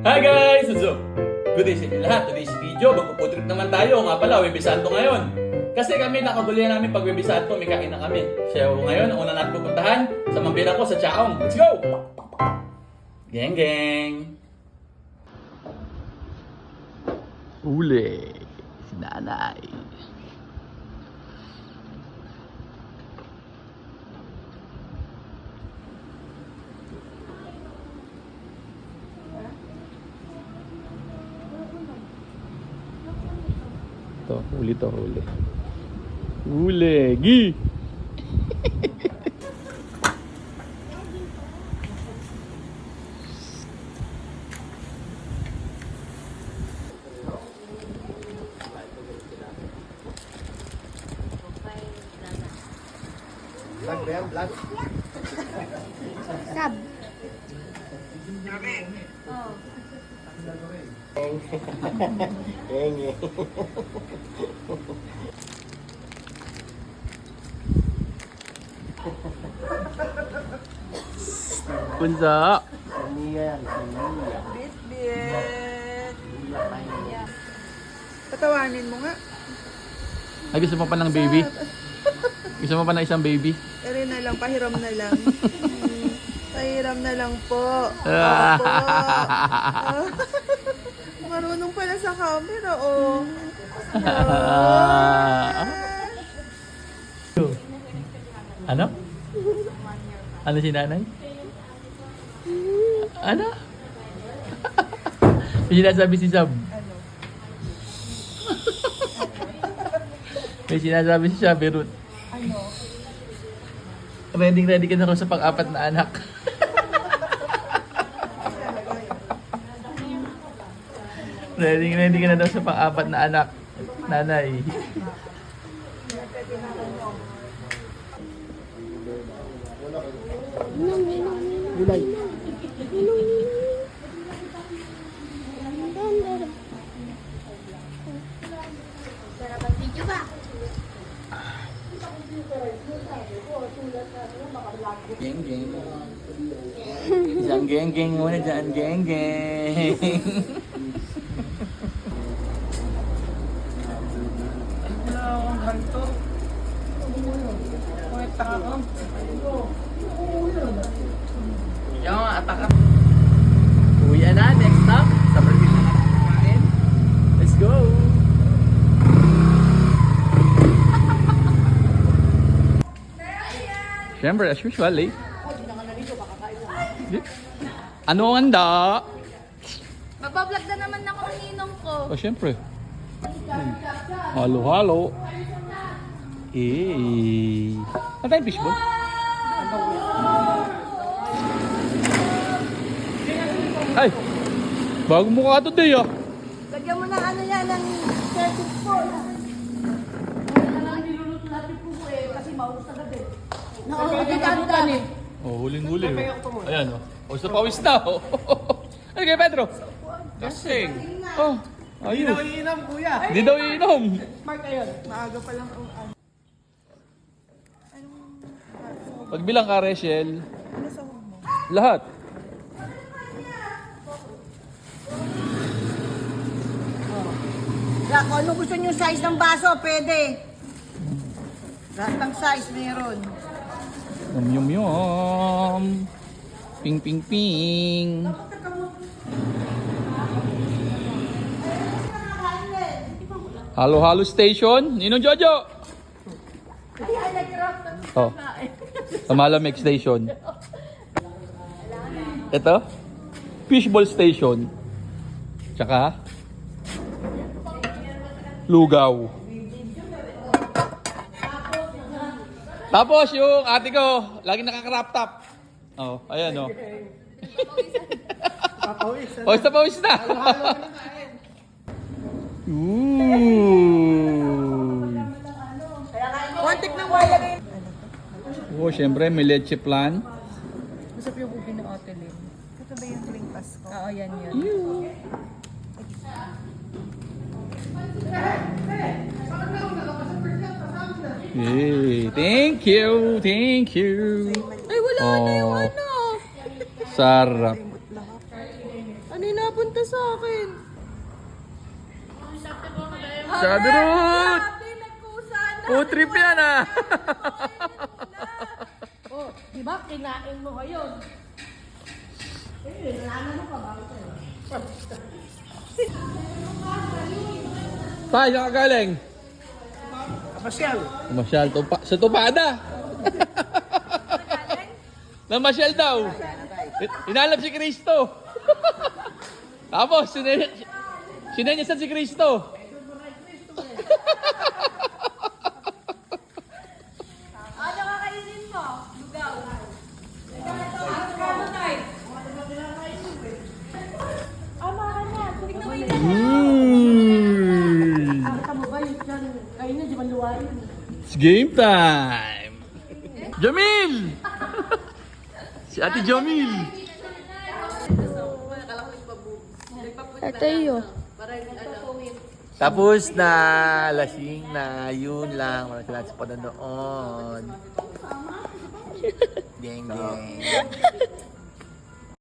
Hi guys! So, good day sa inyo lahat. Today's video, magpuputrip naman tayo. Nga pala, Webe Santo ngayon. Kasi kami, nakagulihan namin pag Webe Santo, may kain na kami. So ngayon, ang una natin pupuntahan, sa Mambila ko sa Chaong. Let's go! Geng geng! Uli! Si nanay. Huli to, huli. Huli, gi! Vlog ba yan? Vlog? Sab. Enge. Punsa! Saniya yan, saniya. Bit-bit. Patawanin mo nga. Ay, gusto mo pa ng baby? Gusto mo pa ng isang baby? Ere na lang, pahiram na lang. Pahiram na lang po. Marunong pala sa camera, oh. Ano? Ano si nanay? Ano? May sinasabi si Sab. Ano? May sinasabi si Sab, Ruth. Ano? Ready ka na raw sa pang-apat na anak. ready ka na daw sa pang-apat na anak. Nanay. Gulay. Geng geng. Isang geng geng muna dyan, geng geng. Wala akong ganito. Kuwenta ako. Yung ataka. Uwi na, next stop. Sa Berlin na natin kumain. Let's go! Siyempre, as usual eh. Ano ang handa? Magbablog na naman ako ng ninong ko. Oh, siyempre. Halo-halo. Ano tayong fishball? Ay! Bagong mukha ito day ah. Lagyan mo ng ano yan, ng circuit board. Nakakaganda eh. Oh, huling-huli oh. Ayan oh. Oh, sa pawis na oh. Ano kayo Pedro? Kasing. Oh, ayun. Iinom, kuya. Hindi daw iinom. Mark, ayun. Maaga pa lang ang ano. Pagbilang ka, Rachel. Ano sa mo? Lahat. Kaya kung ano gusto niyo size ng baso, pwede. Lahat ng size meron. Yum yum yum. Ping ping ping. Halo-halo station. Ninong Jojo. Oh. Sa Malamig station. Ito. Fishball station. Tsaka Lugaw. Tapos yung ate ko, lagi naka-crop top. Oh, ayan oh. Papawisan. Pawis na pawis na. Ooh. Kontik ng wala ngayon. Oh, syempre may leche plan. Gusto ko yung ubi ng Ate Lynn. Ito ba yung tuwing Pasko? Oo, yan yun. Hey, thank you, thank you. Ay, wala na yung Oh, ano. sarap. Ano yung napunta sa akin? Sabi Ruth! Sabi, nagkusa na. Putrip yan ah! Oh, di ba? Kinain mo ngayon. Eh, nalaman mo pa ba? Pa, saan ka galing? Kapasyal. Masyal, sa tupada. Namasyal daw. Hinalap si Kristo. Tapos, sinenyasan si Kristo. Ano kakainin mo? Lugaw. Kamu ba yung dyan? Kayo na, di ba luwain? It's game time. Jamil! Si Ate Jamil. Tatayo. Tapos na, lasing na, yun lang. Maraming salamat sa panonood. Geng, geng.